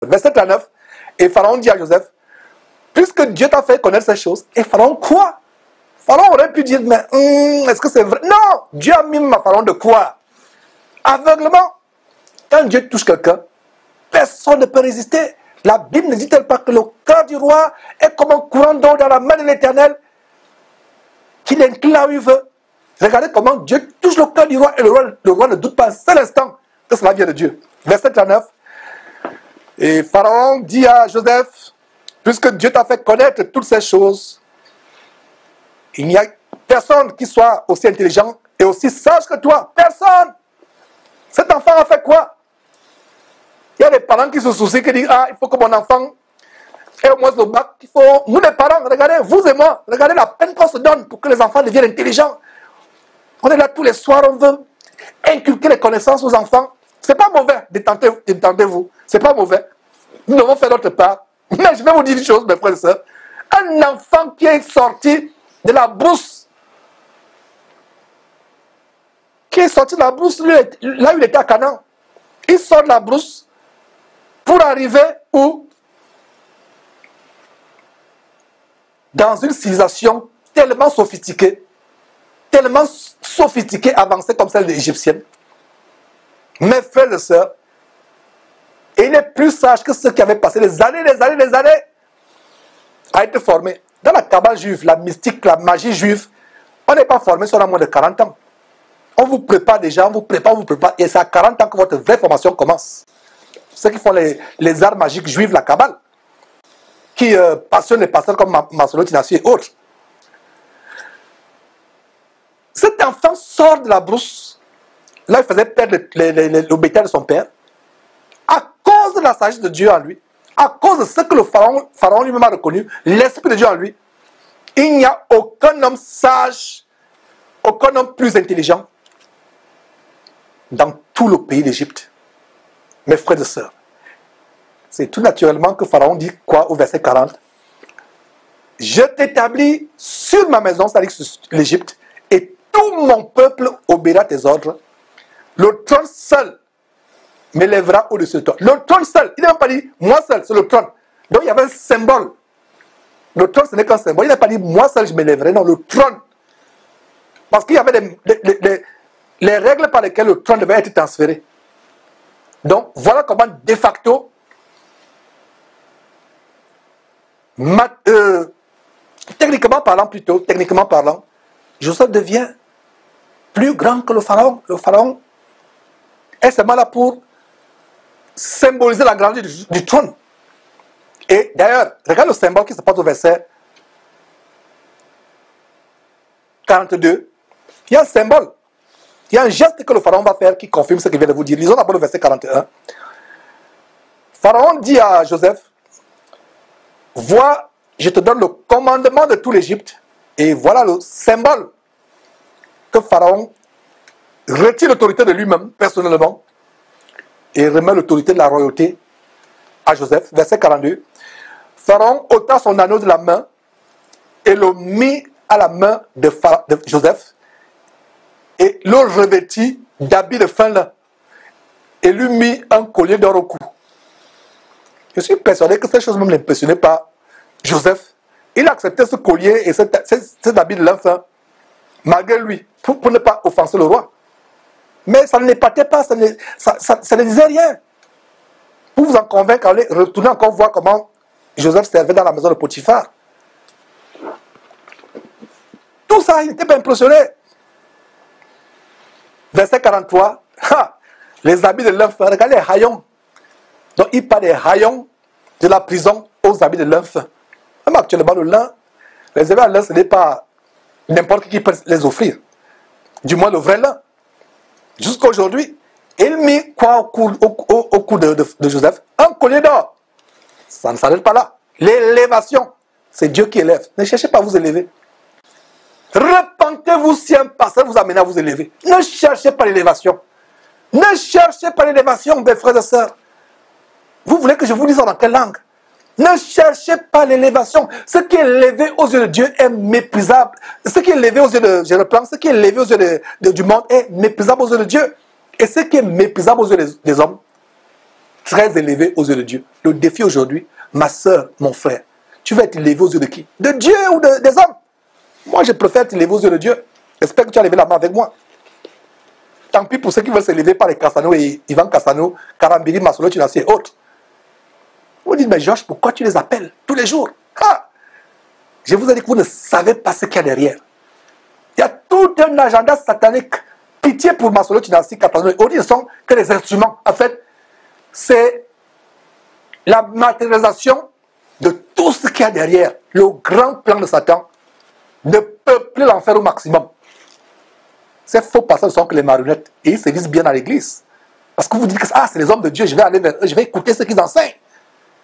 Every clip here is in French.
Verset 39. Et Pharaon dit à Joseph, puisque Dieu t'a fait connaître ces choses, et Pharaon quoi? Pharaon aurait pu dire, mais est-ce que c'est vrai? Non, Dieu a mis à Pharaon de quoi? Aveuglement. Quand Dieu touche quelqu'un, personne ne peut résister. La Bible ne dit-elle pas que le cœur du roi est comme un courant d'eau dans la main de l'Éternel, qu'il incline là où il veut. Regardez comment Dieu touche le cœur du roi et le roi ne doute pas un seul instant que cela vient de Dieu. Verset 39. Et Pharaon dit à Joseph, puisque Dieu t'a fait connaître toutes ces choses, il n'y a personne qui soit aussi intelligent et aussi sage que toi. Personne. Cet enfant a fait quoi? Il y a des parents qui se soucient, qui disent, ah, il faut que mon enfant ait au moins le bac. Il faut... Nous les parents, regardez, vous et moi, regardez la peine qu'on se donne pour que les enfants deviennent intelligents. On est là tous les soirs, on veut inculquer les connaissances aux enfants. C'est pas mauvais, détendez-vous. C'est pas mauvais. Nous devons faire notre part. Mais je vais vous dire une chose, mes frères et sœurs. Un enfant qui est sorti de la brousse, là où il était à Canaan, il sort de la brousse pour arriver où? Dans une civilisation tellement sophistiquée, avancée comme celle des Égyptiennes. Mes frères et sœurs, il est plus sage que ceux qui avaient passé des années à être formés. Dans la cabale juive, la mystique, la magie juive, on n'est pas formé sur la moins de 40 ans. On vous prépare déjà, on vous prépare, et c'est à 40 ans que votre vraie formation commence. Ceux qui font les arts magiques juifs, la cabale, qui passionnent les pasteurs comme Marcelo Tinassi et autres. Cet enfant sort de la brousse. Là, il faisait perdre le bétail de son père. À cause de la sagesse de Dieu en lui, à cause de ce que le pharaon lui-même a reconnu, l'esprit de Dieu en lui, il n'y a aucun homme sage, aucun homme plus intelligent dans tout le pays d'Égypte. Mes frères et sœurs, c'est tout naturellement que Pharaon dit quoi au verset 40? Je t'établis sur ma maison, c'est-à-dire sur l'Égypte, et tout mon peuple obéira tes ordres. Le trône seul m'élèvera au-dessus de toi. Le trône seul, il n'a pas dit moi seul, c'est le trône. Donc il y avait un symbole. Le trône, ce n'est qu'un symbole. Il n'a pas dit moi seul, je m'élèverai. Non, le trône. Parce qu'il y avait les règles par lesquelles le trône devait être transféré. Donc voilà comment, de facto, techniquement parlant, Joseph devient plus grand que le pharaon. Le pharaon est seulement là pour symboliser la grandeur du trône. Et d'ailleurs, regarde le symbole qui se passe au verset 42. Il y a un symbole. Il y a un geste que le pharaon va faire qui confirme ce qu'il vient de vous dire. Lisons d'abord le verset 41. Pharaon dit à Joseph, vois, je te donne le commandement de tout l'Égypte. Et voilà le symbole que Pharaon retire l'autorité de lui-même, personnellement, et remet l'autorité de la royauté à Joseph. Verset 42. Pharaon ôta son anneau de la main et le mit à la main de Joseph et le revêtit d'habits de fin lin et lui mit un collier d'or au cou. Je suis persuadé que cette chose même n'impressionnait pas Joseph. Il acceptait ce collier et cet habit de lin fin malgré lui pour ne pas offenser le roi. Mais ça ne l'épatait pas, ça ne disait rien. Pour vous en convaincre, allez retourner encore voir comment Joseph servait dans la maison de Potiphar. Tout ça, il n'était pas impressionné. Verset 43, les habits de lin fin, regardez les haillons. Donc il parle des haillons de la prison aux habits de lin fin. Même actuellement, le lin, les habits de lin, ce n'est pas n'importe qui peut les offrir. Du moins le vrai lin. Jusqu'à aujourd'hui, il mit quoi au cou de Joseph? Un collier d'or. Ça ne s'arrête pas là. L'élévation, c'est Dieu qui élève. Ne cherchez pas à vous élever. Repentez-vous si un pasteur vous amène à vous élever. Ne cherchez pas l'élévation. Ne cherchez pas l'élévation, mes frères et sœurs. Vous voulez que je vous dise dans quelle langue? Ne cherchez pas l'élévation. Ce qui est élevé aux yeux de Dieu est méprisable. Ce qui est élevé aux yeux de... Je reprends. Ce qui est élevé aux yeux du monde est méprisable aux yeux de Dieu. Et ce qui est méprisable aux yeux des hommes très élevé aux yeux de Dieu. Le défi aujourd'hui, ma soeur, mon frère, tu vas être élevé aux yeux de qui? De Dieu ou des hommes? Moi, je préfère t'élever aux yeux de Dieu. J'espère que tu as levé la main avec moi. Tant pis pour ceux qui veulent s'élever par les Cassano et Ivan Cassano, Karambiri, Masolo, Tunasi et autres. Vous dites, mais Georges, pourquoi tu les appelles tous les jours? Ah! Je vous ai dit que vous ne savez pas ce qu'il y a derrière. Il y a tout un agenda satanique. Pitié pour Masolo, Tunasi, Cassano et autres, ils ne sont que des instruments. En fait, c'est la matérialisation de tout ce qu'il y a derrière. Le grand plan de Satan de peupler l'enfer au maximum. Ces faux pasteurs ne sont que les marionnettes. Et ils sévissent bien à l'église. Parce que vous dites que c'est les hommes de Dieu, je vais aller vers eux, je vais écouter ce qu'ils enseignent.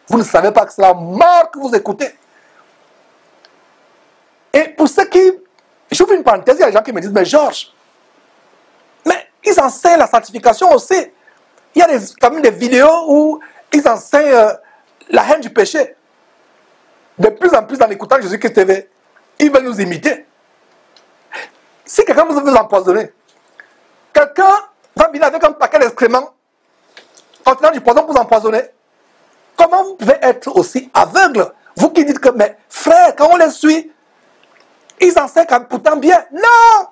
Vous ne savez pas que c'est la mort que vous écoutez. Et pour ceux qui... J'ouvre une parenthèse, il y a des gens qui me disent, mais Georges, mais ils enseignent la sanctification aussi. Il y a quand même des vidéos où ils enseignent la haine du péché. De plus en plus, en écoutant Jésus-Christ TV, ils veulent nous imiter. Si quelqu'un vous veut empoisonner, quelqu'un va venir avec un paquet d'excréments, contenant du poison pour vous empoisonner, comment vous pouvez être aussi aveugle? Vous qui dites que, mais frère, quand on les suit, ils enseignent pourtant bien. Non!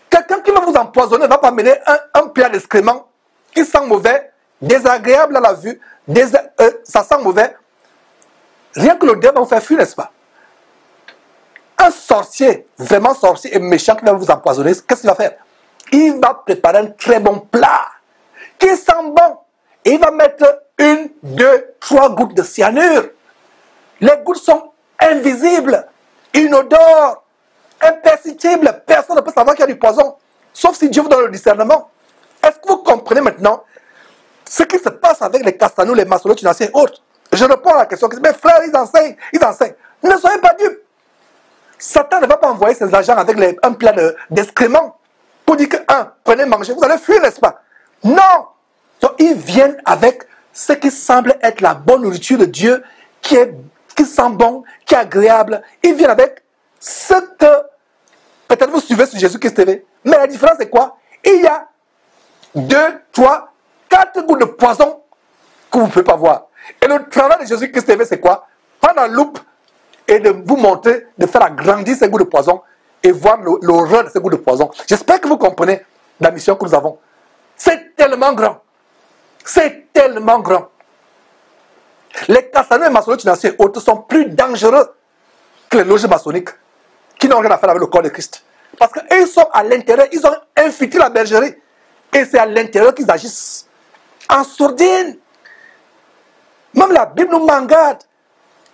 Quelqu'un qui va vous empoisonner ne va pas mener un plat d'excréments qui sent mauvais, désagréable à la vue, ça sent mauvais. Rien que l'odeur va vous faire fuir, n'est-ce pas? Un sorcier, vraiment sorcier et méchant qui va vous empoisonner, qu'est-ce qu'il va faire? Il va préparer un très bon plat qui sent bon. Et il va mettre 1, 2, 3 gouttes de cyanure. Les gouttes sont invisibles, inodores, imperceptibles. Personne ne peut savoir qu'il y a du poison, sauf si Dieu vous donne le discernement. Est-ce que vous comprenez maintenant ce qui se passe avec les Castanou, les Masolo, Tunasi et autres? Je réponds à la question. Mes frères, ils enseignent. Ne soyez pas dupes. Satan ne va pas envoyer ses agents avec un plat d'excréments pour dire que, prenez, mangez, vous allez fuir, n'est-ce pas? Non! Donc, ils viennent avec ce qui semble être la bonne nourriture de Dieu, qui sent bon, qui est agréable. Ils viennent avec ce que, peut-être vous suivez sur Jésus-Christ TV, mais la différence c'est quoi? Il y a 2, 3, 4 gouttes de poison que vous ne pouvez pas voir. Et le travail de Jésus-Christ TV, c'est quoi? Prendre la loupe et de vous montrer, de faire agrandir ces gouttes de poison et voir l'horreur de ces gouttes de poison. J'espère que vous comprenez la mission que nous avons. C'est tellement grand. C'est tellement grand. Les Cassano et Masolo, Tunasi et autres sont plus dangereux que les loges maçonniques qui n'ont rien à faire avec le corps de Christ. Parce qu'ils sont à l'intérieur, ils ont infiltré la bergerie. Et c'est à l'intérieur qu'ils agissent. En sourdine. Même la Bible nous mangarde.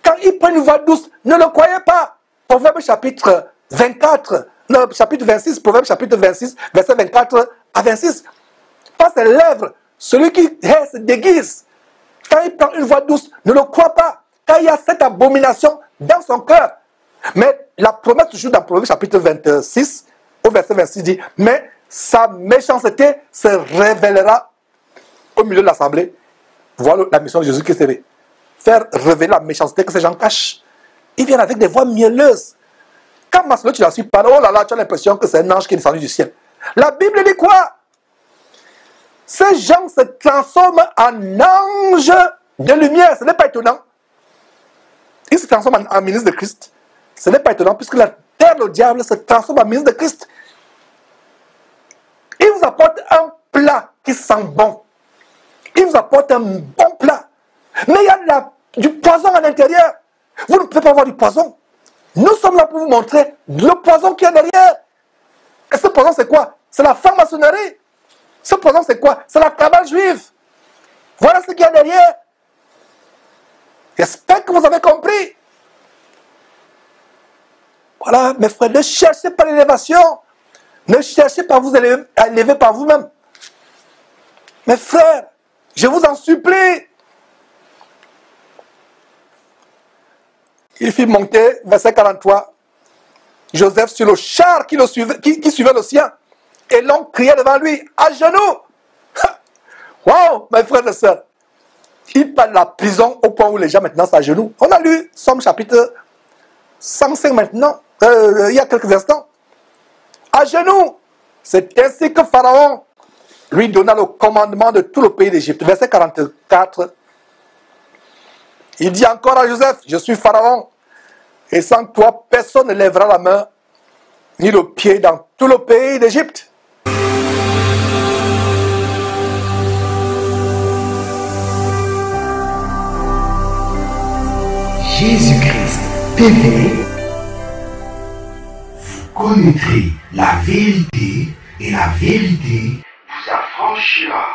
Quand ils prennent une voix douce, ne le croyez pas. Proverbe chapitre 24, chapitre 26, Proverbe chapitre 26, verset 24 à 26. Pas ses lèvres, celui qui se déguise. Quand il prend une voix douce, ne le crois pas. Quand il y a cette abomination dans son cœur. Mais la promesse toujours dans Proverbe chapitre 26, au verset 26 dit, mais sa méchanceté se révélera au milieu de l'assemblée. Voilà la mission de Jésus-Christ. Faire révéler la méchanceté que ces gens cachent. Ils viennent avec des voix mielleuses. Quand Masolo, tu la suis pas, oh là là, tu as l'impression que c'est un ange qui est descendu du ciel. La Bible dit quoi? Ces gens se transforment en anges de lumière. Ce n'est pas étonnant. Ils se transforment en ministre de Christ. Ce n'est pas étonnant puisque la terre, le diable, se transforme en ministre de Christ. Il vous apporte un plat qui sent bon. Il vous apporte un bon plat. Mais il y a du poison à l'intérieur. Vous ne pouvez pas avoir du poison. Nous sommes là pour vous montrer le poison qu'il y a derrière. Et ce poison, c'est quoi? C'est la franc-maçonnerie. Ce poison, c'est quoi? C'est la cabale juive. Voilà ce qu'il y a derrière. J'espère que vous avez compris. Voilà, mes frères, ne cherchez pas l'élévation. Ne cherchez pas à vous élever par vous-même. Mes frères, je vous en supplie. Il fit monter, verset 43, Joseph sur le char qui suivait le sien. Et l'on criait devant lui, à genoux. Waouh, mes frères et sœurs. Il parle de la prison au point où les gens maintenant sont à genoux. On a lu Somme chapitre 105 maintenant, il y a quelques instants. À genoux. C'est ainsi que Pharaon lui donna le commandement de tout le pays d'Égypte. Verset 44. Il dit encore à Joseph, je suis Pharaon, et sans toi, personne ne lèvera la main ni le pied dans tout le pays d'Égypte. Jésus-Christ TV, vous connaîtrez la vérité et la vérité vous affranchira.